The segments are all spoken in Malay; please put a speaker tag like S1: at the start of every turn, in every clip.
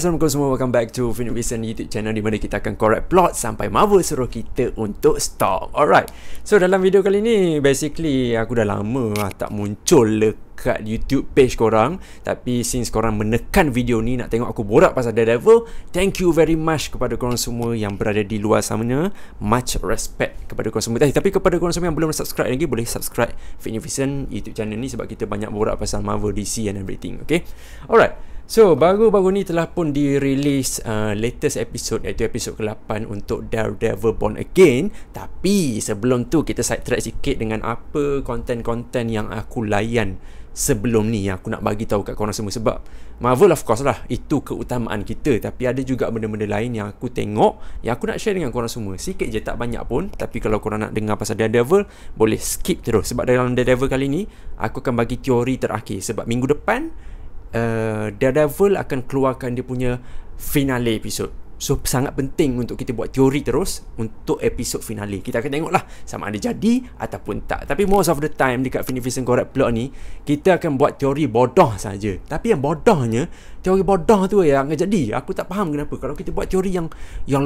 S1: Assalamualaikum semua, welcome back to Phoenix Vision YouTube channel, di mana kita akan correct plot sampai Marvel suruh kita untuk stop. Alright, so dalam video kali ni basically aku dah lama tak muncul dekat YouTube page korang. Tapi since korang menekan video ni nak tengok aku borak pasal Daredevil, thank you very much kepada korang semua yang berada di luar sana. Much respect kepada korang semua. Tapi kepada korang semua yang belum subscribe lagi, boleh subscribe Phoenix Vision YouTube channel ni, sebab kita banyak borak pasal Marvel, DC and everything. Okay, alright. So, baru-baru ni telah pun dirilis latest episode, iaitu episod ke-8 untuk Daredevil Born Again. Tapi sebelum tu kita side track sikit dengan apa konten-konten yang aku layan sebelum ni, yang aku nak bagi tahu kat korang semua. Sebab Marvel of course lah, itu keutamaan kita. Tapi ada juga benda-benda lain yang aku tengok, yang aku nak share dengan korang semua. Sikit je, tak banyak pun. Tapi kalau korang nak dengar pasal Daredevil, boleh skip terus. Sebab dalam Daredevil kali ni, aku akan bagi teori terakhir. Sebab minggu depan Daredevil akan keluarkan dia punya finale episode. So sangat penting untuk kita buat teori terus untuk episod finale. Kita akan tengok lah sama ada jadi ataupun tak. Tapi most of the time dekat Phoenix Vision Correct Plot ni, kita akan buat teori bodoh saja. Tapi yang bodohnya, teori bodoh tu yang akan jadi. Aku tak faham kenapa kalau kita buat teori yang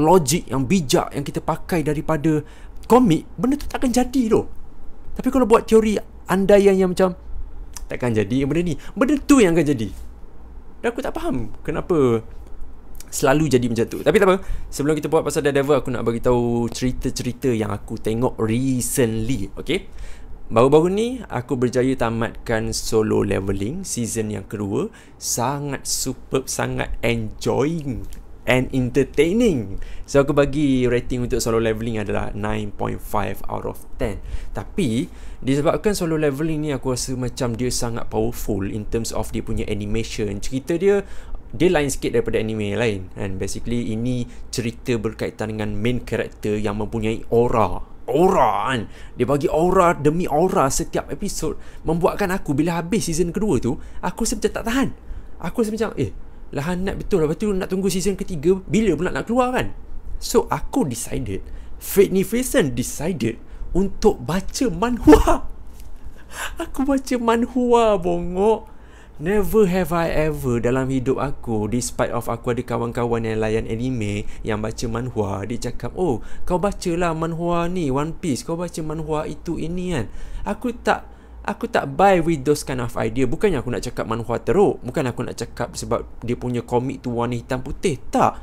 S1: logik, yang bijak, yang kita pakai daripada komik, benda tu tak akan jadi tu. Tapi kalau buat teori andaian yang macam takkan jadi benda ni, benda tu yang akan jadi. Dan aku tak faham kenapa selalu jadi macam tu. Tapi tak apa, sebelum kita buat pasal Daredevil, aku nak bagi tahu cerita-cerita yang aku tengok recently. Okay, baru-baru ni aku berjaya tamatkan Solo Leveling season yang kedua. Sangat superb, sangat enjoying and entertaining. So aku bagi rating untuk Solo Leveling adalah 9.5 out of 10. Tapi disebabkan Solo Leveling ni aku rasa macam dia sangat powerful in terms of dia punya animation. Cerita dia lain sikit daripada anime lain. And basically ini cerita berkaitan dengan main character yang mempunyai aura kan. Dia bagi aura demi aura setiap episod, membuatkan aku bila habis season kedua tu, aku rasa macam tak tahan. Aku rasa macam lahanat betul lah. Lepas tu nak tunggu season ketiga, bila pula nak keluar kan. So aku decided, Phoenix Vision decided untuk baca manhwa. Aku baca manhwa, bongok. Never have I ever dalam hidup aku, despite of aku ada kawan-kawan yang layan anime, yang baca manhwa, dia cakap, oh kau bacalah manhwa ni, One Piece, kau baca manhwa itu ini kan. Aku tak buy with those kind of idea. Bukannya aku nak cakap manhwa teruk, bukan aku nak cakap sebab dia punya komik tu warna hitam putih, tak.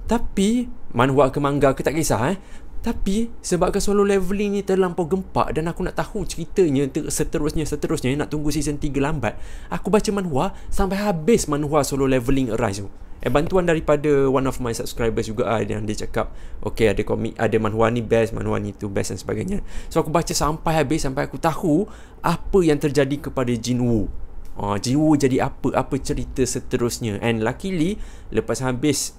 S1: Tapi manhwa ke manga ke tak kisah Tapi sebabkan Solo Leveling ni terlampau gempak dan aku nak tahu ceritanya seterusnya, nak tunggu season 3 lambat, aku baca manhwa sampai habis manhwa Solo Leveling Arise tu. Bantuan daripada one of my subscribers juga yang dia cakap, okay, ada komik, ada manhwa ni best, manhwa ni tu best dan sebagainya. So aku baca sampai habis, sampai aku tahu apa yang terjadi kepada Jinwoo. Jinwoo jadi apa cerita seterusnya. And luckily lepas habis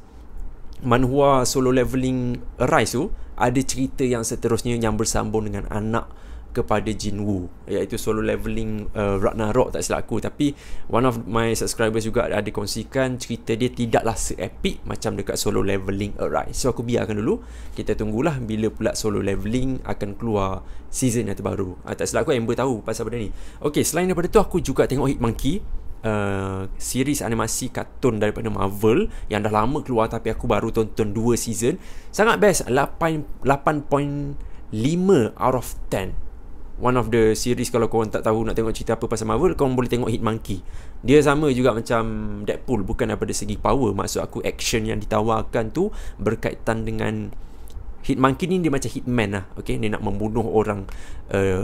S1: manhwa Solo Leveling Arise tu, ada cerita yang seterusnya yang bersambung dengan anak kepada Jinwoo, iaitu Solo Leveling Ragnarok tak silap aku. Tapi one of my subscribers juga ada kongsikan cerita dia tidaklah se-epic macam dekat Solo Leveling Arise. So aku biarkan dulu, kita tunggulah bila pula Solo Leveling akan keluar season yang terbaru. Tak silap aku Amber tahu pasal benda ni. Okay, selain daripada tu, aku juga tengok Hitmonkey, series animasi kartun daripada Marvel yang dah lama keluar, tapi aku baru tonton 2 season. Sangat best, 8.5 out of 10. One of the series, kalau korang tak tahu nak tengok cerita apa pasal Marvel, korang boleh tengok Hitmonkey. Dia sama juga macam Deadpool, bukan daripada segi power, maksud aku action yang ditawarkan tu berkaitan dengan Hitmonkey ni. Dia macam hitman lah, okay? Dia nak membunuh orang,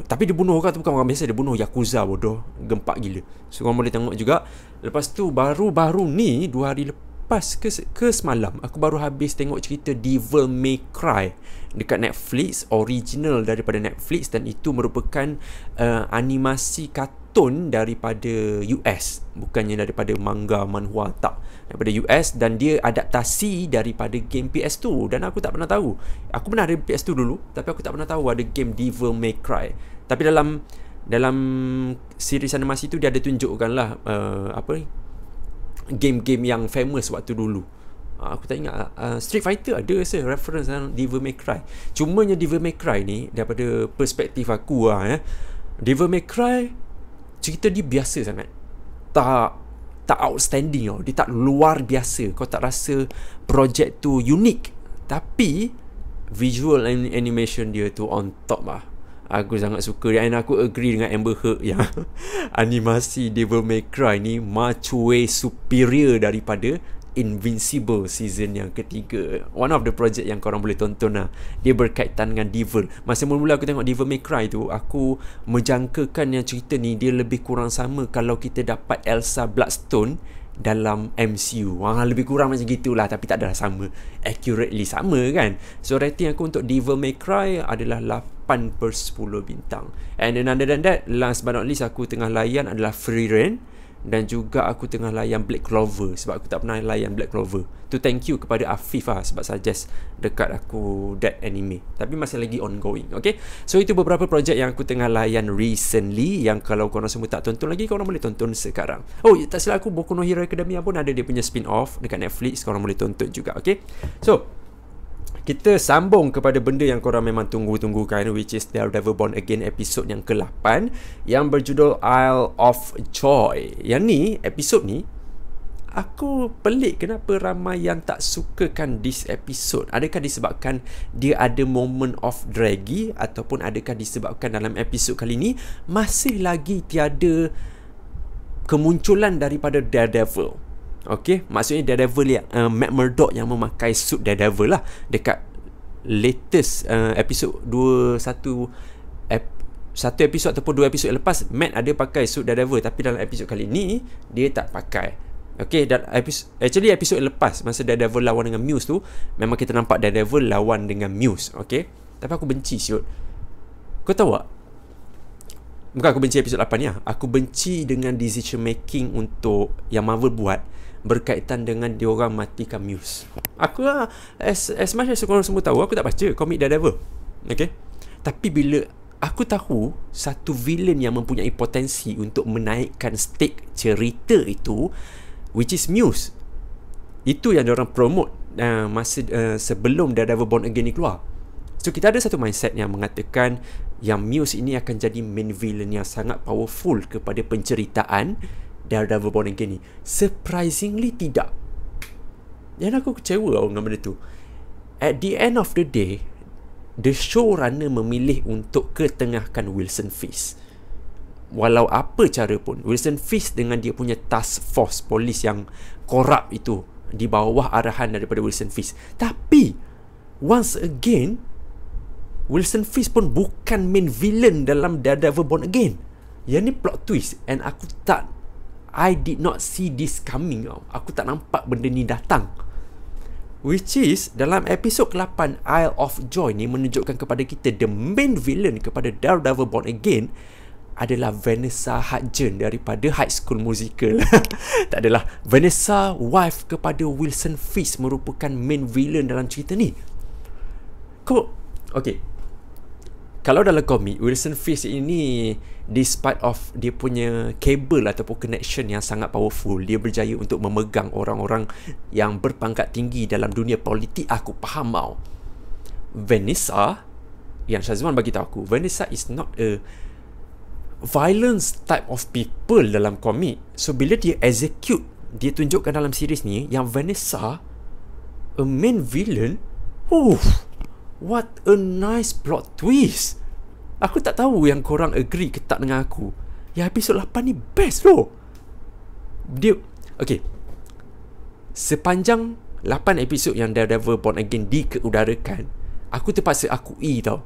S1: tapi dia bunuh orang tu bukan orang biasa, dia bunuh Yakuza, bodoh, gempak gila. So korang boleh tengok juga. Lepas tu baru-baru ni 2 hari lepas ke semalam, aku baru habis tengok cerita Devil May Cry dekat Netflix, original daripada Netflix. Dan itu merupakan animasi kartun daripada US, bukannya daripada manga, manhwa, tak, daripada US. Dan dia adaptasi daripada game PS2. Dan aku tak pernah tahu, aku pernah ada PS2 dulu, tapi aku tak pernah tahu ada game Devil May Cry. Tapi dalam series animasi tu dia ada tunjukkan lah game-game yang famous waktu dulu. Aku tak ingat, Street Fighter ada rasa reference Devil May Cry. Cumanya Devil May Cry ni, daripada perspektif aku Devil May Cry cerita dia biasa sangat. tak outstanding tau. Dia tak luar biasa. Kau tak rasa projek tu unik. Tapi visual animation dia tu on top lah. Aku sangat suka dia. And aku agree dengan Amber Heard yang animasi Devil May Cry ni much way superior daripada Invincible season yang ketiga. One of the project yang korang boleh tonton lah. Dia berkaitan dengan Devil. Masa mula-mula aku tengok Devil May Cry tu, aku menjangkakan yang cerita ni dia lebih kurang sama kalau kita dapat Elsa Bloodstone dalam MCU. Lebih kurang macam gitulah, tapi tak adalah sama. Accurately sama kan. So rating aku untuk Devil May Cry adalah 8/10 bintang. And then other than that, last but not least, aku tengah layan adalah Free Reign. Dan juga aku tengah layan Black Clover, sebab aku tak pernah layan Black Clover. Tu thank you kepada Afif lah, sebab suggest dekat aku that anime. Tapi masih lagi ongoing. Okay, so itu beberapa projek yang aku tengah layan recently, yang kalau korang semua tak tonton lagi, korang boleh tonton sekarang. Oh, tak silap aku, Boku no Hero Academia pun ada dia punya spin-off dekat Netflix. Korang boleh tonton juga. Okay, so kita sambung kepada benda yang korang memang tunggu-tunggukan, which is Daredevil Born Again episod yang ke-8 yang berjudul Isle of Joy. Yang ni, episod ni aku pelik kenapa ramai yang tak sukakan this episode. Adakah disebabkan dia ada moment of draggy, ataupun adakah disebabkan dalam episod kali ni masih lagi tiada kemunculan daripada Daredevil. Okay, maksudnya Daredevil yang Matt Murdock yang memakai suit Daredevil lah dekat latest episod 21 satu episod ataupun 2 episod lepas. Matt ada pakai suit Daredevil, tapi dalam episod kali ni dia tak pakai. Okay, dan episod lepas masa Daredevil lawan dengan Muse tu, memang kita nampak Daredevil lawan dengan Muse. Okay, tapi aku benci siut. Kau tahu tak? Bukan aku benci episod 8 ni lah. Aku benci dengan decision making untuk yang Marvel buat berkaitan dengan diorang matikan Muse. Aku lah, as much as korang semua tahu, aku tak baca komik Daredevil. Okay, tapi bila aku tahu satu villain yang mempunyai potensi untuk menaikkan stake cerita itu, which is Muse, itu yang diorang promote masa sebelum Daredevil Born Again ni keluar. So kita ada satu mindset yang mengatakan yang Muse ini akan jadi main villain yang sangat powerful kepada penceritaan Daredevil Born Again ni. Surprisingly tidak. Dan aku kecewa dengan benda tu. At the end of the day, the showrunner memilih untuk ketengahkan Wilson Fisk. Walau apa cara pun, Wilson Fisk dengan dia punya task force polis yang korup itu di bawah arahan daripada Wilson Fisk. Tapi once again, Wilson Fisk pun bukan main villain dalam Daredevil Born Again. Yang ni plot twist. And I did not see this coming. Aku tak nampak benda ni datang. Which is dalam episod ke-8 Isle of Joy ni menunjukkan kepada kita the main villain kepada Daredevil Born Again adalah Vanessa Hudgens daripada High School Musical. Tak adalah. Vanessa, wife kepada Wilson Fisk, merupakan main villain dalam cerita ni. Okay, kalau dalam komik, Wilson Fisk ini, despite of dia punya kabel ataupun connection yang sangat powerful, dia berjaya untuk memegang orang-orang yang berpangkat tinggi dalam dunia politik. Aku faham tau. Vanessa, yang Syazwan bagi tahu aku, Vanessa is not a violence type of people dalam komik. So bila dia execute, dia tunjukkan dalam series ni yang Vanessa a main villain. What a nice plot twist. Aku tak tahu yang korang agree ke tak dengan aku. Yang episod 8 ni best bro. Dia okay, sepanjang 8 episod yang Daredevil Born Again dikeudarakan, aku terpaksa akui tau,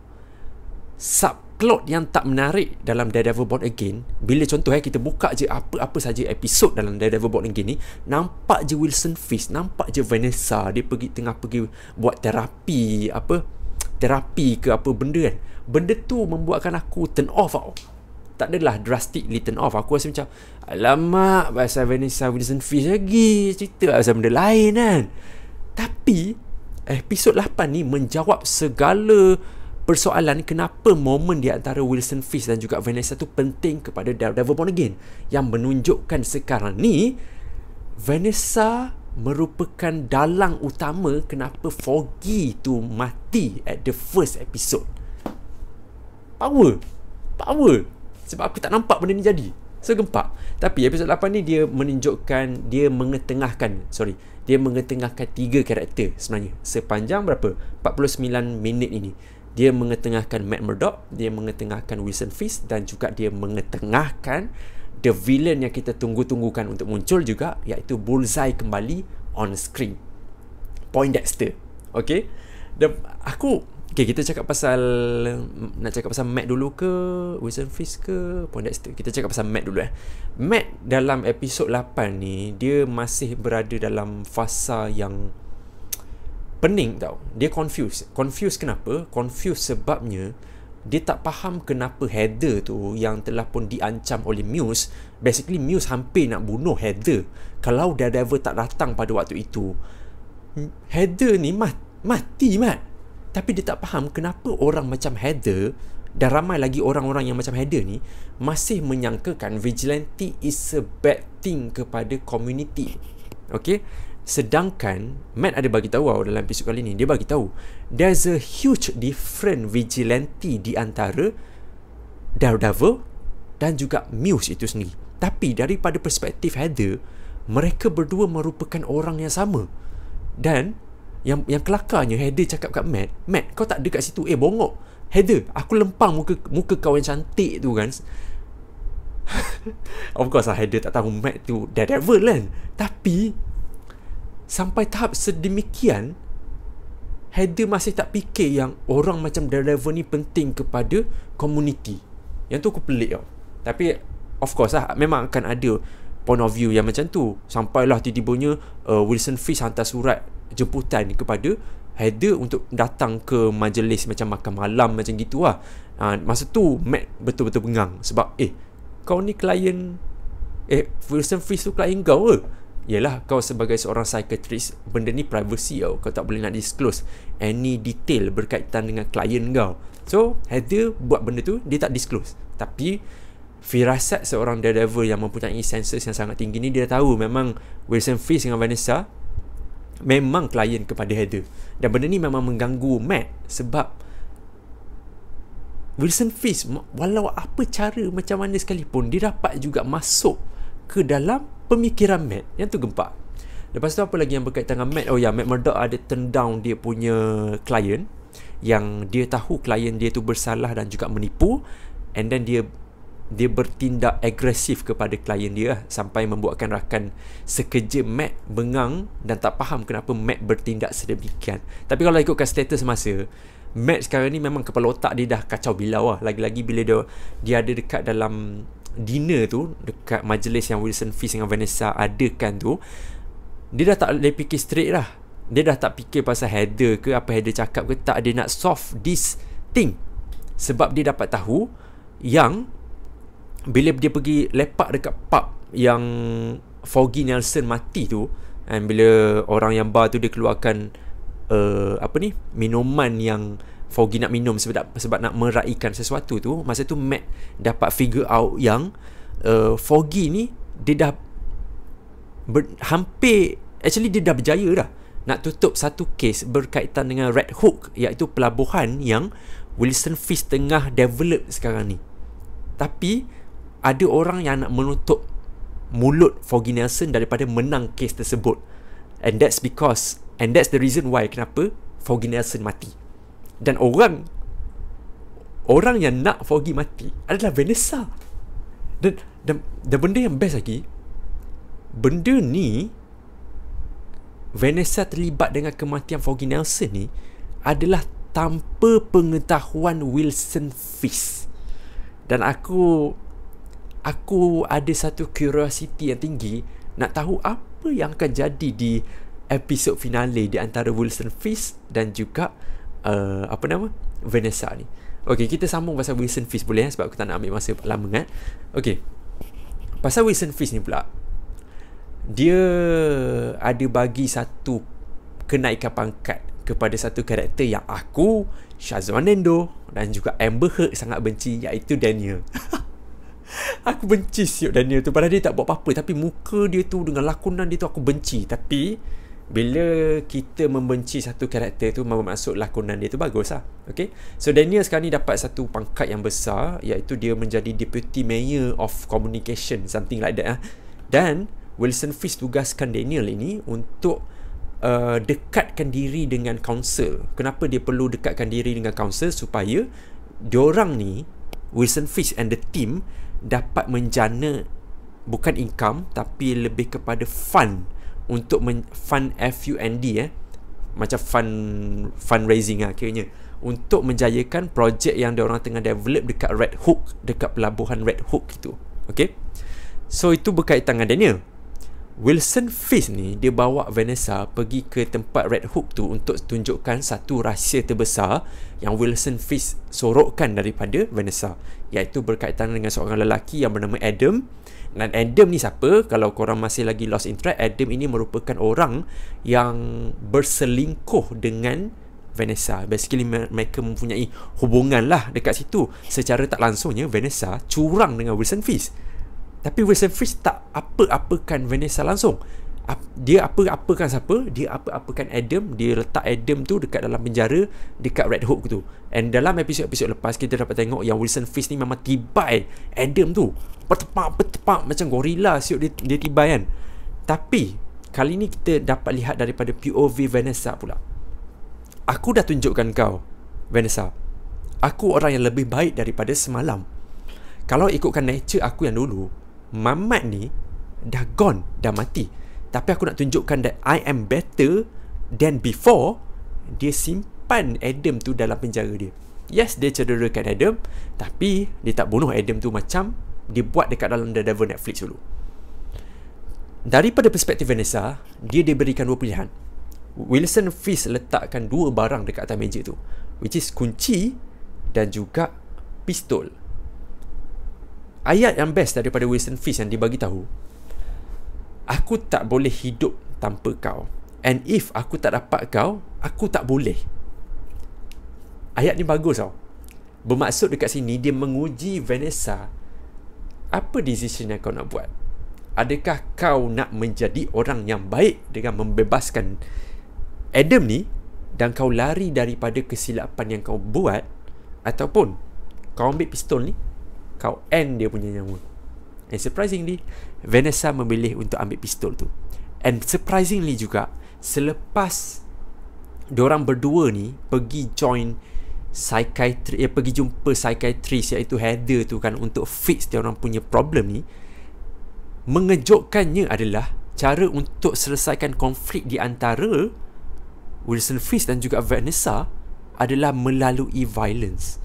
S1: subplot yang tak menarik dalam Daredevil Born Again, bila contoh kita buka je apa-apa saja episod dalam Daredevil Born Again ni, nampak je Wilson Fisk, nampak je Vanessa, dia tengah pergi buat terapi ke apa benda kan. Benda tu membuatkan aku turn off tau. Tak adalah drastically turn off. Aku rasa macam, alamak, pasal Vanessa Wilson Fisk lagi, cerita pasal benda lain kan. Tapi episod 8 ni menjawab segala persoalan kenapa momen di antara Wilson Fisk dan juga Vanessa tu penting kepada Daredevil Born Again, yang menunjukkan sekarang ni Vanessa merupakan dalang utama kenapa Foggy tu mati at the first episode. Power. Sebab aku tak nampak benda ni jadi. So gempak. Tapi episod 8 ni dia menunjukkan, dia mengetengahkan 3 karakter sebenarnya sepanjang berapa 49 minit ini. Dia mengetengahkan Matt Murdock, dia mengetengahkan Wilson Fisk, dan juga dia mengetengahkan the villain yang kita tunggu-tunggukan untuk muncul juga, iaitu Bullseye kembali on screen, Poindexter. Okay, dan kita cakap pasal, nak cakap pasal Matt dulu ke Wilson Fisk ke Poindexter? Kita cakap pasal Matt dulu. Matt dalam episod 8 ni, dia masih berada dalam fasa yang pening tau. Dia confused kenapa? Confused sebabnya dia tak faham kenapa Heather tu, yang telah pun diancam oleh Muse, basically Muse hampir nak bunuh Heather kalau Daredevil tak datang pada waktu itu. Heather ni mati Matt. Tapi dia tak faham kenapa orang macam Heather, dan ramai lagi orang-orang yang macam Heather ni, masih menyangkakan vigilante is a bad thing kepada community. Okay, sedangkan Matt ada bagi tahu dalam episod kali ni, dia bagi tahu there's a huge different vigilante di antara Daredevil dan juga Muse itu sendiri. Tapi daripada perspektif Heather, mereka berdua merupakan orang yang sama. Dan yang kelakarnya, Heather cakap kat Matt, kau tak ada kat situ. Bongok Heather, aku lempang muka kau yang cantik tu kan. Of course lah, Heather tak tahu Matt tu Daredevil kan. Tapi sampai tahap sedemikian, Heather masih tak fikir yang orang macam Daredevil ni penting kepada community. Yang tu aku pelik tau. Tapi of course lah, memang akan ada point of view yang macam tu. Sampailah tiba-tibanya Wilson Fisk hantar surat jemputan kepada Heather untuk datang ke majlis macam makan malam macam gitu lah. Masa tu Matt betul-betul bengang. Sebab kau ni klien, Wilson Fisk tu klien kau ke? Yelah, kau sebagai seorang psychiatrist, benda ni privacy tau. Kau tak boleh nak disclose any detail berkaitan dengan klien kau. So Heather buat benda tu, dia tak disclose. Tapi firasat seorang Daredevil yang mempunyai senses yang sangat tinggi ni, dia tahu memang Wilson Fisk dengan Vanessa memang klien kepada Heather. Dan benda ni memang mengganggu Matt, sebab Wilson Fisk, walau apa cara macam mana sekalipun, dia dapat juga masuk ke dalam pemikiran Matt. Yang tu gempak. Lepas tu apa lagi yang berkaitan dengan Matt? Matt Murdock ada turn down dia punya klien, yang dia tahu klien dia tu bersalah dan juga menipu, and then dia bertindak agresif kepada klien dia, sampai membuatkan rakan sekerja Matt bengang dan tak faham kenapa Matt bertindak sedemikian. Tapi kalau ikutkan status masa, Matt sekarang ni memang kepala otak dia dah kacau bilau lah. Lagi-lagi bila dia ada dekat dalam dinner tu, dekat majlis yang Wilson Fisk dengan Vanessa adakan tu, dia dah tak boleh fikir straight lah. Dia dah tak fikir pasal Heather ke apa Heather cakap ke tak. Dia nak solve this thing. Sebab dia dapat tahu yang bila dia pergi lepak dekat pub yang Foggy Nelson mati tu, dan bila orang yang bar tu dia keluarkan minuman yang Foggy nak minum sebab nak meraihkan sesuatu tu, masa tu Matt dapat figure out yang Foggy ni dia dah hampir, actually dia dah berjaya dah nak tutup satu kes berkaitan dengan Red Hook, iaitu pelabuhan yang Wilson Fisk tengah develop sekarang ni. Tapi ada orang yang nak menutup mulut Foggy Nelson daripada menang kes tersebut. And that's the reason why kenapa Foggy Nelson mati. Dan orang yang nak Foggy mati adalah Vanessa. Dan benda yang best lagi, benda ni, Vanessa terlibat dengan kematian Foggy Nelson ni adalah tanpa pengetahuan Wilson Fisk. Dan aku ada satu curiosity yang tinggi nak tahu apa yang akan jadi di episod finale di antara Wilson Fisk dan juga Vanessa ni. Okay, kita sambung pasal Wilson Fisk boleh sebab aku tak nak ambil masa lama kan. Okay, pasal Wilson Fisk ni pula, dia ada bagi satu kenaikan pangkat kepada satu karakter yang aku, Shazwan Nendo dan juga Amber Heard sangat benci, iaitu Daniel. Aku benci siap Daniel tu, padahal dia tak buat apa-apa, tapi muka dia tu dengan lakonan dia tu aku benci. Tapi Bila kita membenci satu karakter tu, bermaksud lakonan dia tu bagus lah. Okay? So Daniel sekarang ni dapat satu pangkat yang besar, iaitu dia menjadi Deputy Mayor of Communication, something like that. Dan Wilson Fisk tugaskan Daniel ini untuk dekatkan diri dengan council. Kenapa dia perlu dekatkan diri dengan council? Supaya diorang ni, Wilson Fisk and the team, dapat menjana bukan income tapi lebih kepada fund, untuk fund FUND macam fundraising lah kiranya, untuk menjayakan projek yang diorang tengah develop dekat Red Hook, dekat pelabuhan Red Hook itu. Okay, so itu berkaitan dengan Daniel. Wilson Fisk ni, dia bawa Vanessa pergi ke tempat Red Hook tu untuk tunjukkan satu rahsia terbesar yang Wilson Fisk sorokkan daripada Vanessa, iaitu berkaitan dengan seorang lelaki yang bernama Adam. Dan Adam ni siapa? Kalau korang masih lagi lost in track, Adam ini merupakan orang yang berselingkuh dengan Vanessa. Basically mereka mempunyai hubungan lah dekat situ. Secara tak langsungnya Vanessa curang dengan Wilson Fisk. Tapi Wilson Fisk tak apa-apakan Vanessa langsung. Dia apa-apakan siapa? Dia apa-apakan Adam. Dia letak Adam tu dekat dalam penjara dekat Red Hook tu. And dalam episod-episod lepas, kita dapat tengok yang Wilson Fisk ni memang tibai Adam tu. Bertepak macam gorila siut dia tibai kan. Tapi kali ni kita dapat lihat daripada POV Vanessa pula. Aku dah tunjukkan kau, Vanessa, aku orang yang lebih baik daripada semalam. Kalau ikutkan nature aku yang dulu, Mamat ni dah gone, dah mati. Tapi aku nak tunjukkan that I am better than before. Dia simpan Adam tu dalam penjara dia. Yes, dia cederakan Adam, tapi dia tak bunuh Adam tu macam dia buat dekat dalam Daredevil Netflix dulu. Daripada perspektif Vanessa, dia diberikan dua pilihan. Wilson Fisk letakkan dua barang dekat atas meja tu, which is kunci dan juga pistol. Ayat yang best daripada Wilson Fisk yang dibagi tahu, aku tak boleh hidup tanpa kau, and if aku tak dapat kau, aku tak boleh. Ayat ni bagus tau. Bermaksud dekat sini dia menguji Vanessa, apa decision yang kau nak buat? Adakah kau nak menjadi orang yang baik dengan membebaskan Adam ni dan kau lari daripada kesilapan yang kau buat, ataupun kau ambil pistol ni, kau end dia punya nyawa? And surprisingly, Vanessa memilih untuk ambil pistol tu. And surprisingly juga, selepas diorang berdua ni pergi join pergi jumpa psychiatrist iaitu Heather tu kan, untuk fix diorang punya problem ni, mengejutkannya adalah cara untuk selesaikan konflik di antara Wilson Fisk dan juga Vanessa adalah melalui violence.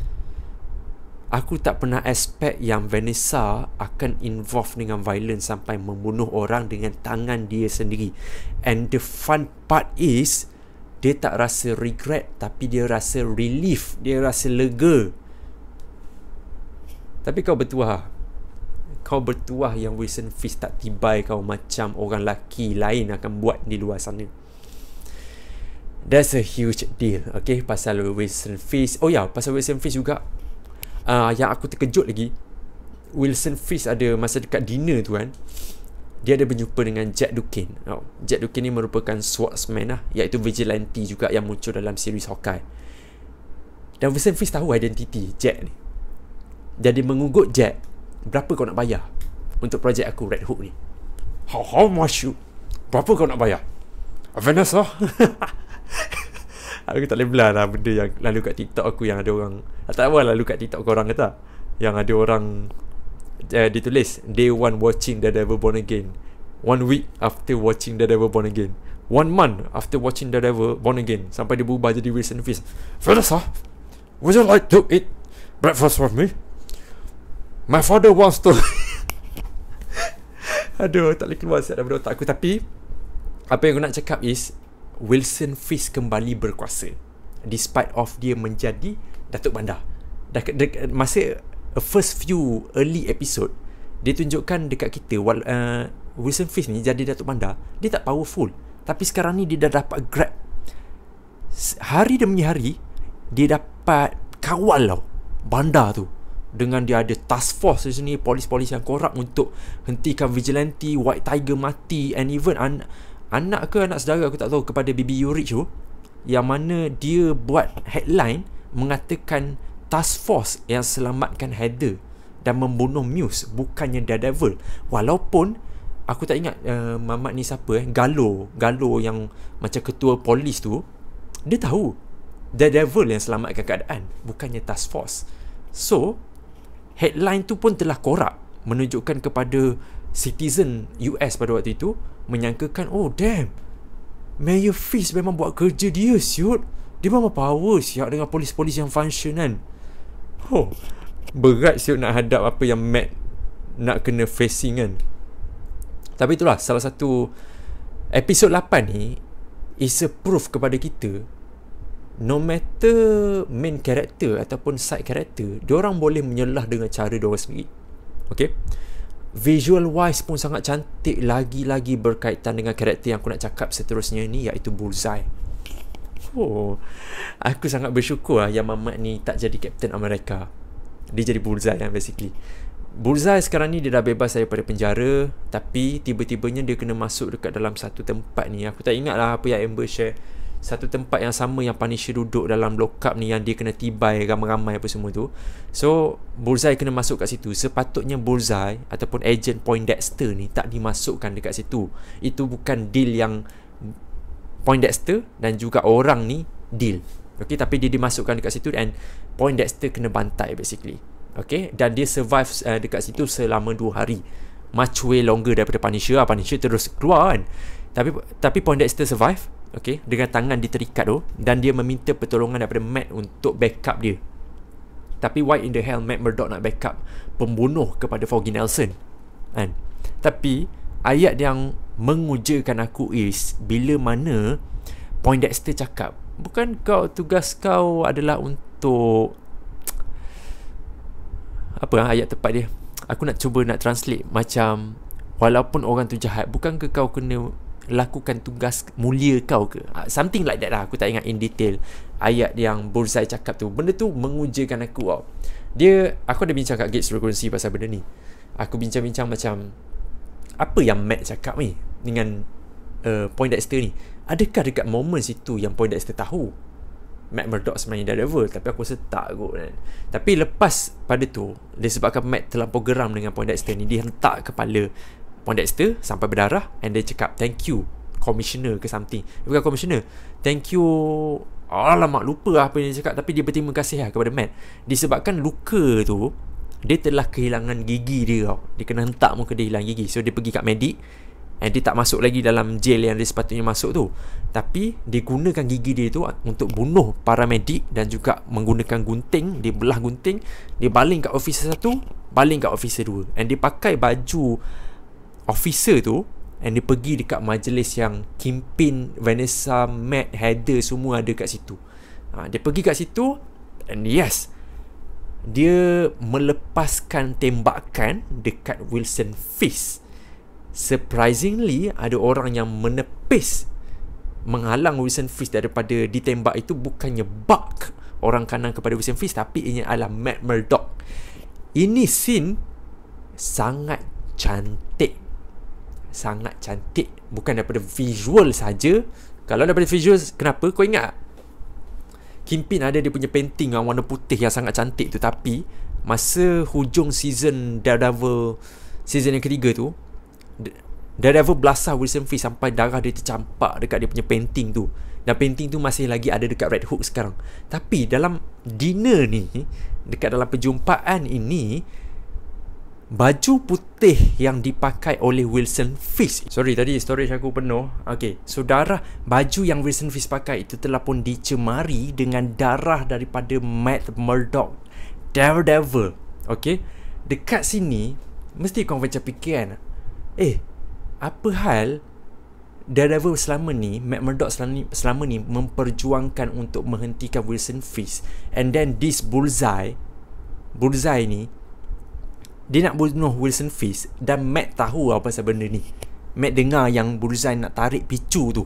S1: Aku tak pernah expect yang Vanessa akan involve dengan violence sampai membunuh orang dengan tangan dia sendiri. And the fun part is, dia tak rasa regret, tapi dia rasa relief, dia rasa lega. Tapi kau bertuah. Kau bertuah yang Wilson Fisk tak tibai kau macam orang lelaki lain akan buat di luar sana. That's a huge deal. Okay, pasal Wilson Fisk. Oh ya, pasal Wilson Fisk juga, yang aku terkejut lagi, Wilson Fisk ada masa dekat dinner tu kan, dia ada berjumpa dengan Jack Duquesne. Jack Duquesne ni merupakan swordsman lah, iaitu vigilante juga yang muncul dalam series Hawkeye. Dan Wilson Fisk tahu identiti Jack ni. Jadi mengugut Jack, berapa kau nak bayar untuk projek aku Red Hook ni? How much you? Berapa kau nak bayar? Vanessa? Aku tak boleh belah lah benda yang lalu kat TikTok aku, yang ada orang, tak tahu lalu kat TikTok korang kata, yang ada orang dia tulis day 1 watching Daredevil Born Again, 1 week after watching Daredevil Born Again, 1 month after watching Daredevil Born Again, sampai dia berubah jadi Wilson Fisk. Vanessa, would you like to eat breakfast with me? My father wants to. Aduh, tak boleh keluar siap daripada otak aku. Tapi apa yang aku nak cakap is, Wilson Fisk kembali berkuasa despite of dia menjadi Datuk Bandar. Masa first few early episode, dia tunjukkan dekat kita Wilson Fisk ni jadi Datuk Bandar, dia tak powerful, tapi sekarang ni dia dah dapat grab. Hari demi hari dia dapat kawal tau bandar tu, dengan dia ada task force di sini, polis-polis yang korup untuk hentikan vigilante, White Tiger mati, and even anak saudara aku tak tahu, kepada Bibi Urich tu, yang mana dia buat headline mengatakan task force yang selamatkan Heather dan membunuh Muse, bukannya Daredevil. Walaupun aku tak ingat mamat ni siapa, Gallo yang macam ketua polis tu, dia tahu Daredevil yang selamatkan keadaan, bukannya task force. So headline tu pun telah korak, menunjukkan kepada citizen US pada waktu itu, menyangkakan, oh damn, Mayor Fist memang buat kerja dia, siut. Dia memang power siap dengan polis-polis yang function kan. Oh, berat siut nak hadap apa yang Matt nak kena facing kan. Tapi itulah, salah satu episod 8 ni is a proof kepada kita, no matter main character ataupun side character, diorang boleh menyelah dengan cara diorang sendiri. Okay, visual wise pun sangat cantik, lagi-lagi berkaitan dengan karakter yang aku nak cakap seterusnya ni, iaitu Bullseye. Oh, aku sangat bersyukur yang Mamat ni tak jadi Captain America. Dia jadi Bullseye kan, basically. Bullseye sekarang ni dia dah bebas daripada penjara, tapi tiba-tibanya dia kena masuk dekat dalam satu tempat ni. Aku tak ingat lah apa yang Amber share. Satu tempat yang sama yang Punisher duduk dalam lockup ni, yang dia kena tibai ramai-ramai apa semua tu. So Bullseye kena masuk kat situ. Sepatutnya Bullseye ataupun Agent Poindexter ni tak dimasukkan dekat situ. Itu bukan deal yang Poindexter dan juga orang ni deal. Okay, tapi dia dimasukkan dekat situ and Poindexter kena bantai basically. Okay, dan dia survive dekat situ selama 2 hari. Much way longer daripada Punisher. Punisher terus keluar kan. Tapi Poindexter survive. Okay, dengan tangan diterikat tu, dan dia meminta pertolongan daripada Matt untuk backup dia. Tapi why in the hell Matt Murdock nak backup pembunuh kepada Foggy Nelson kan? Tapi ayat yang mengujakan aku is bila mana Poindexter cakap, bukan tugas kau adalah untuk apa ayat tepat dia, aku nak cuba nak translate macam, walaupun orang tu jahat, bukankah kau kena lakukan tugas mulia kau ke? Something like that lah. Aku tak ingat in detail ayat yang Bullseye cakap tu. Benda tu mengujakan aku tau. Aku ada bincang kat Gates Frequency pasal benda ni. Aku bincang-bincang macam, apa yang Matt cakap ni dengan Poindexter ni? Adakah dekat moment situ yang Poindexter tahu Matt Murdock sebenarnya Daredevil? Tapi aku rasa tak kot kan. Tapi lepas pada tu, disebabkan Matt terlampau geram dengan Poindexter ni, dia hentak kepala Poindexter sampai berdarah, and dia cakap thank you commissioner ke something. Bukan commissioner, thank you, alamak lupa apa yang dia cakap, tapi dia berterima kasih lah kepada Matt. Disebabkan luka tu, dia telah kehilangan gigi dia tau. Dia kena hentak muka dia hilang gigi. So dia pergi kat medik, and dia tak masuk lagi dalam jail yang dia sepatutnya masuk tu. Tapi dia gunakan gigi dia tu untuk bunuh para medik, dan juga menggunakan gunting. Dia belah gunting, dia baling kat officer 1, baling kat officer 2, and dia pakai baju officer tu, and dia pergi dekat majlis yang Kingpin, Vanessa, Matt, Heather semua ada kat situ. Dia pergi kat situ, and yes, dia melepaskan tembakan dekat Wilson Fisk. Surprisingly, ada orang yang menepis menghalang Wilson Fisk daripada ditembak. Itu bukannya Buck, orang kanan kepada Wilson Fisk, tapi ini adalah Matt Murdock. Ini scene sangat cantik. Sangat cantik. Bukan daripada visual saja. Kalau daripada visual, kenapa? Kau ingat Kingpin ada dia punya painting yang warna putih yang sangat cantik tu, tapi masa hujung season Daredevil season yang ketiga tu, Daredevil belasah Wilson Fisk sampai darah dia tercampak dekat dia punya painting tu. Dan painting tu masih lagi ada dekat Red Hook sekarang. Tapi dalam dinner ni, dekat dalam perjumpaan ini, baju putih yang dipakai oleh Wilson Fisk, sorry tadi storage aku penuh. Okay, so darah baju yang Wilson Fisk pakai itu telah pun dicemari dengan darah daripada Matt Murdock, Daredevil. Okay, dekat sini mesti kau macam fikir kan, apa hal Daredevil selama ni, Matt Murdock selama ni memperjuangkan untuk menghentikan Wilson Fisk, and then this Bullseye ni, dia nak bunuh Wilson Fisk, dan Matt tahu apa pasal benda ni. Matt dengar yang Bullseye nak tarik picu tu,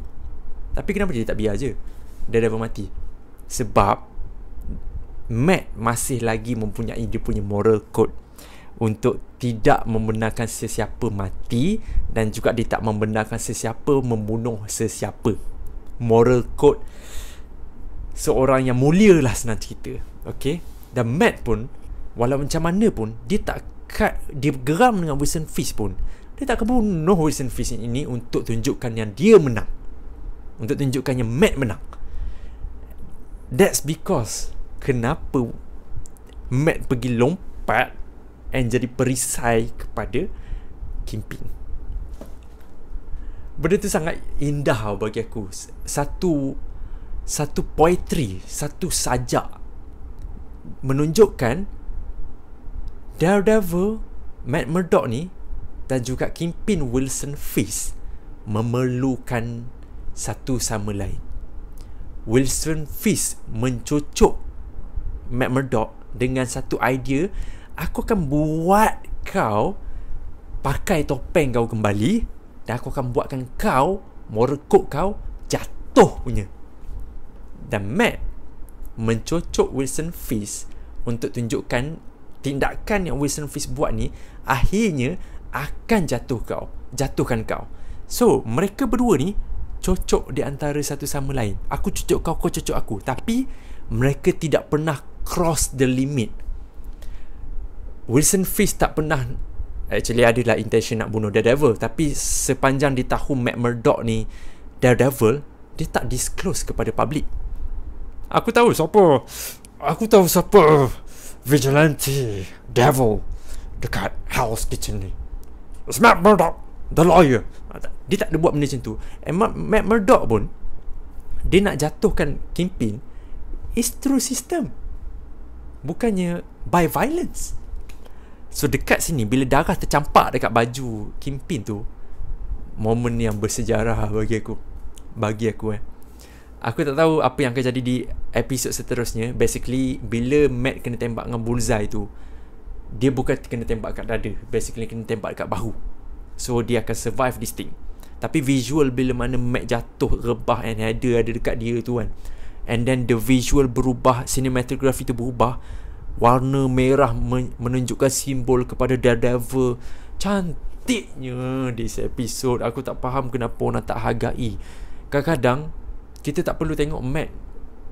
S1: tapi kenapa dia tak biar je Daredevil mati? Sebab Matt masih lagi mempunyai dia punya moral code. untuk tidak membenarkan sesiapa mati dan juga dia tak membenarkan sesiapa membunuh sesiapa. Moral code seorang yang mulia lah, senang cerita. Okay? Dan Matt pun, walau macam mana pun, dia geram dengan Wilson Fisk pun, dia tak akan bunuh Wilson Fisk ini untuk tunjukkan yang dia menang, untuk tunjukkan yang Matt menang. That's because kenapa Matt pergi lompat and jadi perisai kepada Kingpin. Benda tu sangat indah bagi aku. Satu poetry, satu sajak menunjukkan Daredevil, Matt Murdock ni dan juga Kingpin Wilson Fisk memerlukan satu sama lain. Wilson Fisk mencocok Matt Murdock dengan satu idea, aku akan buat kau pakai topeng kau kembali dan aku akan buatkan kau, moral code kau jatuh punya. Dan Matt mencocok Wilson Fisk untuk tunjukkan tindakan yang Wilson Fisk buat ni akhirnya akan jatuhkan kau. So, mereka berdua ni cocok di antara satu sama lain. Aku cocok kau, kau cocok aku. Tapi mereka tidak pernah cross the limit. Wilson Fisk tak pernah, actually adalah intention nak bunuh Daredevil, tapi sepanjang dia tahu Matt Murdock ni Daredevil, dia tak disclose kepada public. Aku tahu siapa vigilante devil dekat Hell's Kitchen ni. It's Matt Murdock, the lawyer. Dia tak ada buat benda macam tu. And Matt Murdock pun, dia nak jatuhkan Kingpin is through system, bukannya by violence. So dekat sini, bila darah tercampak dekat baju Kingpin tu, momen yang bersejarah bagi aku. Aku tak tahu apa yang akan jadi di episod seterusnya. Basically, bila Matt kena tembak dengan bullseye tu, dia bukan kena tembak kat dada, basically kena tembak kat bahu. So dia akan survive this thing. Tapi visual bila mana Matt jatuh, rebah and header ada dekat dia tu kan, and then the visual berubah, cinematography tu berubah, warna merah menunjukkan simbol kepada Daredevil. Cantiknya this episode. Aku tak faham kenapa orang tak hargai. Kadang-kadang kita tak perlu tengok Matt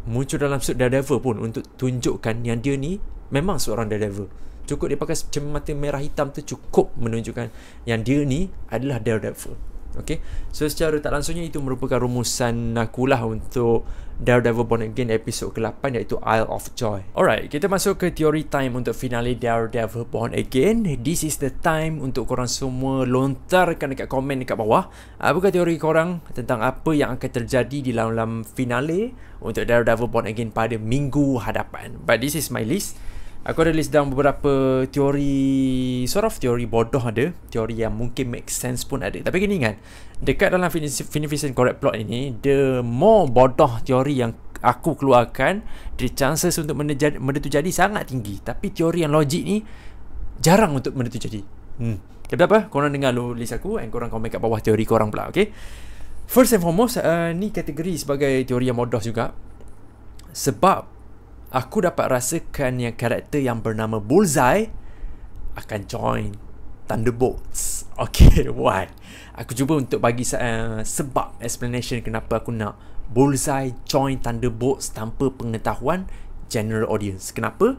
S1: muncul dalam suit Daredevil pun untuk tunjukkan yang dia ni memang seorang Daredevil. Cukup dia pakai cermin merah hitam tu cukup menunjukkan yang dia ni adalah Daredevil. Okay, so secara tak langsungnya itu merupakan rumusan akulah untuk Daredevil Born Again episod ke-8, iaitu Isle of Joy. Alright, kita masuk ke teori time untuk finale Daredevil Born Again. This is the time untuk korang semua lontarkan dekat komen dekat bawah apakah teori korang tentang apa yang akan terjadi di dalam finale untuk Daredevil Born Again pada minggu hadapan. But this is my list. Aku ada list down beberapa teori, teori bodoh ada, teori yang mungkin make sense pun ada. Tapi kena ingat, dekat dalam Finificent Correct Plot ini, the more bodoh teori yang aku keluarkan, the chances untuk benda tu jadi sangat tinggi. Tapi teori yang logik ni jarang untuk benda tu jadi. Tapi apa, korang dengar dulu list aku and korang komen kat bawah teori korang pula, okay? First and foremost, ni kategori sebagai teori yang bodoh juga, sebab aku dapat rasakan yang karakter yang bernama Bullseye akan join Thunderbolts. Okay, why? Aku cuba untuk bagi sebab explanation kenapa aku nak Bullseye join Thunderbolts tanpa pengetahuan general audience. Kenapa?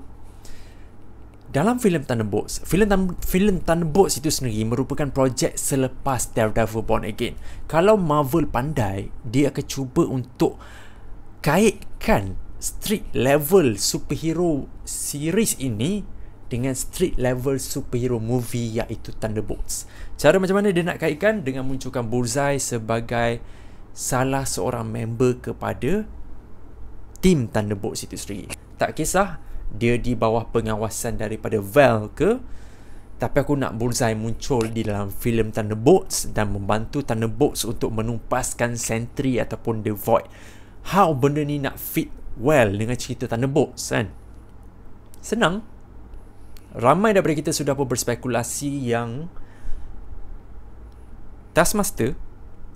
S1: Dalam filem Thunderbolts, filem Thunderbolts itu sendiri merupakan projek selepas Daredevil Born Again. Kalau Marvel pandai, dia akan cuba untuk kaitkan street level superhero series ini dengan street level superhero movie, iaitu Thunderbolts. Cara macam mana dia nak kaitkan? Dengan munculkan Bullseye sebagai salah seorang member kepada tim Thunderbolts itu sendiri. Tak kisah dia di bawah pengawasan daripada Val ke, tapi aku nak Bullseye muncul di dalam filem Thunderbolts dan membantu Thunderbolts untuk menumpaskan Sentry ataupun The Void. How benda ni nak fit well dengan cerita Thunderbolts kan? Senang. Ramai daripada kita sudah pun berspekulasi yang Taskmaster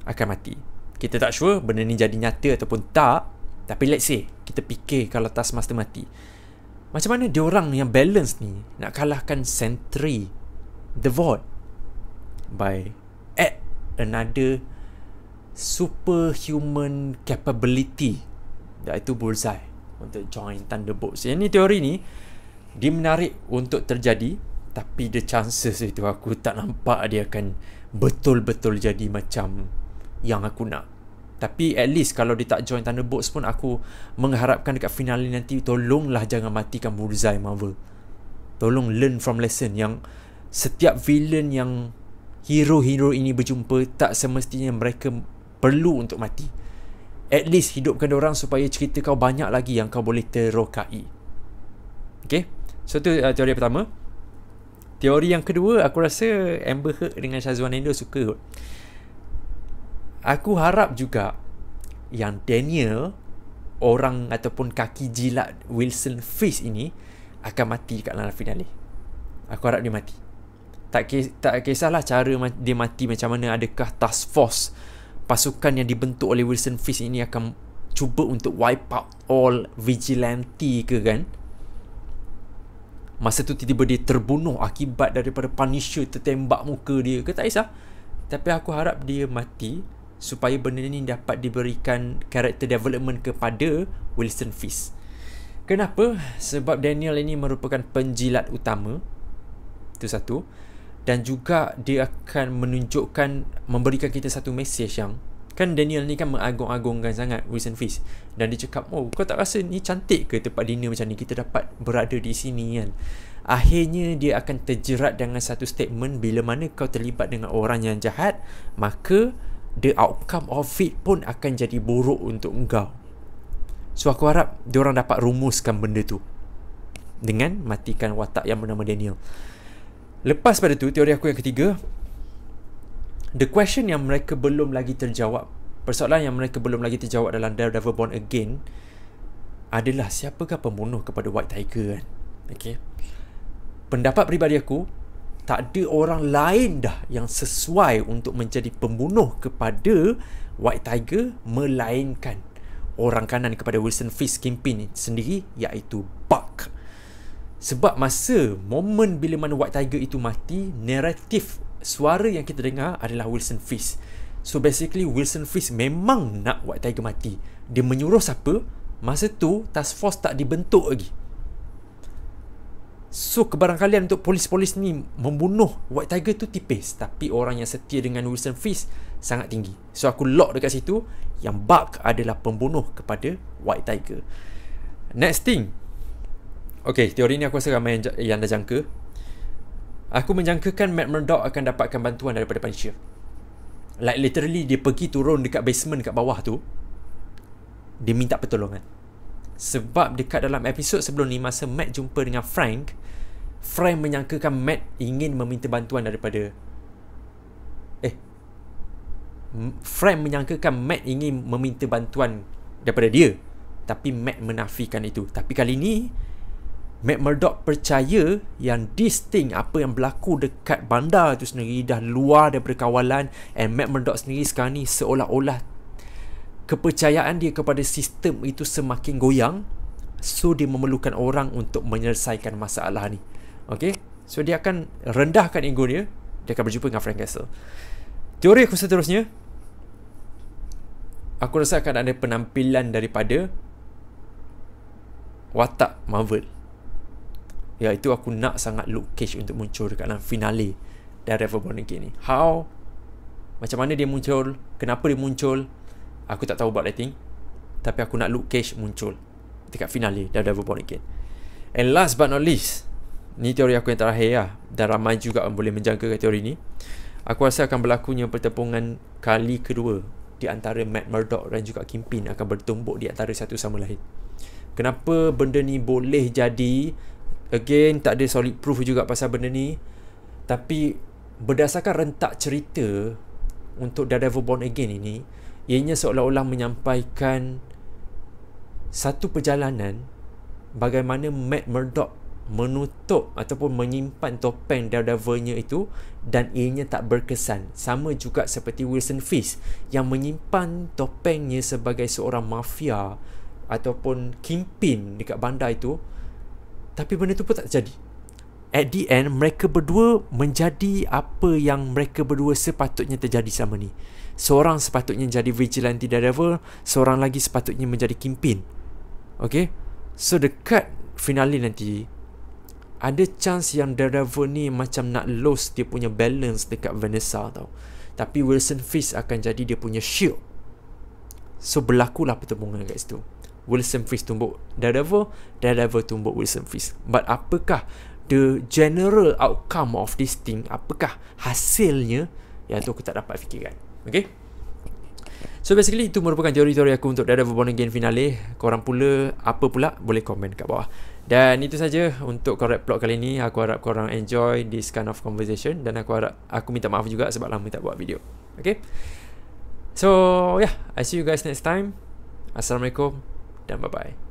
S1: akan mati. Kita tak sure benda ni jadi nyata ataupun tak, tapi let's say kita fikir kalau Taskmaster mati, Macam mana diorang yang balance ni nak kalahkan Sentry The Void by add another superhuman capability, iaitu Bullseye untuk join Thunderbolts. Yang ni teori ni dia menarik untuk terjadi, tapi the chances itu aku tak nampak dia akan betul-betul jadi macam yang aku nak. Tapi at least kalau dia tak join Thunderbolts pun, aku mengharapkan dekat final ni nanti tolonglah jangan matikan Bullseye, Marvel. Tolong learn from lesson yang setiap villain yang hero-hero ini berjumpa, tak semestinya mereka perlu untuk mati. At least hidupkan orang supaya cerita kau banyak lagi yang kau boleh terokai. Okay, so tu teori pertama. Teori yang kedua, aku rasa Amber Heard dengan Shazwan Endo suka. Aku harap juga yang Daniel, orang ataupun kaki jilat Wilson Fisk ini, akan mati kat dalam finale. Aku harap dia mati. Tak kisahlah cara dia mati macam mana. Adakah task force pasukan yang dibentuk oleh Wilson Fisk ini akan cuba untuk wipe out all vigilante ke kan? Masa tu tiba-tiba dia terbunuh akibat daripada Punisher tertembak muka dia ke, tak kisah. Tapi aku harap dia mati supaya benda ni dapat diberikan character development kepada Wilson Fisk. Kenapa? Sebab Daniel ini merupakan penjilat utama. Itu satu. Dan juga dia akan memberikan kita satu mesej yang, kan Daniel ni kan mengagung-agungkan sangat Wilson Fisk. Dan dia cakap, oh kau tak rasa ni cantik ke tempat dinner macam ni, kita dapat berada di sini kan. Akhirnya dia akan terjerat dengan satu statement, bila mana kau terlibat dengan orang yang jahat, maka the outcome of it pun akan jadi buruk untuk engkau. So aku harap diorang dapat rumuskan benda tu dengan matikan watak yang bernama Daniel. Lepas pada tu, teori aku yang ketiga, the question yang mereka belum lagi terjawab, persoalan yang mereka belum lagi terjawab dalam Daredevil Born Again adalah siapakah pembunuh kepada White Tiger kan? Okay. Pendapat peribadi aku, tak ada orang lain dah yang sesuai untuk menjadi pembunuh kepada White Tiger melainkan orang kanan kepada Wilson Fisk Kingpin sendiri, iaitu Buck. Sebab masa momen bila mana White Tiger itu mati, naratif suara yang kita dengar adalah Wilson Fisk. So basically Wilson Fisk memang nak White Tiger mati. Dia menyuruh siapa? Masa tu task force tak dibentuk lagi. So kebarangkalian untuk polis-polis ni membunuh White Tiger tu tipis, tapi orang yang setia dengan Wilson Fisk sangat tinggi. So aku lock dekat situ yang Buck adalah pembunuh kepada White Tiger. Next thing, okay, teori ni aku rasa ramai yang dah jangka. Aku menjangkakan Matt Murdock akan dapatkan bantuan daripada Punisher. Like literally dia pergi turun dekat basement kat bawah tu, dia minta pertolongan. Sebab dekat dalam episod sebelum ni, masa Matt jumpa dengan Frank menyangkakan Matt ingin meminta bantuan daripada Frank menyangkakan Matt ingin meminta bantuan daripada dia, tapi Matt menafikan itu. Tapi kali ni Matt Murdock percaya yang this thing, apa yang berlaku dekat bandar tu sendiri dah luar daripada kawalan. And Matt Murdock sendiri sekarang ni seolah-olah kepercayaan dia kepada sistem itu semakin goyang. So dia memerlukan orang untuk menyelesaikan masalah ni. Okay, so dia akan rendahkan ego dia. Dia akan berjumpa dengan Frank Castle. Teori aku seterusnya, aku rasa akan ada penampilan daripada watak Marvel, iaitu aku nak sangat Luke Cage untuk muncul dekat dalam finale Daredevil Born Again ni. How? Macam mana dia muncul? Kenapa dia muncul? Aku tak tahu about lighting, tapi aku nak Luke Cage muncul dekat finale Daredevil Born Again. And last but not least, ni teori aku yang terakhir lah, dan ramai juga yang boleh menjangka teori ni. Aku rasa akan berlakunya pertempuran kali kedua di antara Matt Murdock dan juga Kingpin, akan bertumbuk di antara satu sama lain. Kenapa benda ni boleh jadi? Again, tak ada solid proof juga pasal benda ni, tapi berdasarkan rentak cerita untuk Daredevil Born Again ini, ianya seolah-olah menyampaikan satu perjalanan bagaimana Matt Murdock menutup ataupun menyimpan topeng Daredevil-nya itu, dan ianya tak berkesan. Sama juga seperti Wilson Fisk yang menyimpan topengnya sebagai seorang mafia ataupun kingpin dekat bandar itu, Tapi benda tu pun tak terjadi. At the end, mereka berdua menjadi apa yang mereka berdua sepatutnya terjadi selama ni. Seorang sepatutnya jadi vigilante Daredevil, seorang lagi sepatutnya menjadi Kingpin. Okay? So dekat finale nanti, ada chance yang Daredevil ni macam nak lose dia punya balance dekat Vanessa tau. Tapi Wilson Fisk akan jadi dia punya shield. So berlakulah pertemuan kat situ. Wilson Fisk tumbuk Daredevil, Daredevil tumbuk Wilson Fisk. But apakah the general outcome of this thing, apakah hasilnya, yang tu aku tak dapat fikirkan. Okay? So basically itu merupakan teori-teori aku untuk Daredevil Born Again finale. Korang pula apa pula boleh komen kat bawah. Dan itu saja untuk Correct Plot kali ni. Aku harap korang enjoy this kind of conversation, dan aku minta maaf juga sebab lama tak buat video. Okay? So yeah, I see you guys next time. Assalamualaikum dan bye bye.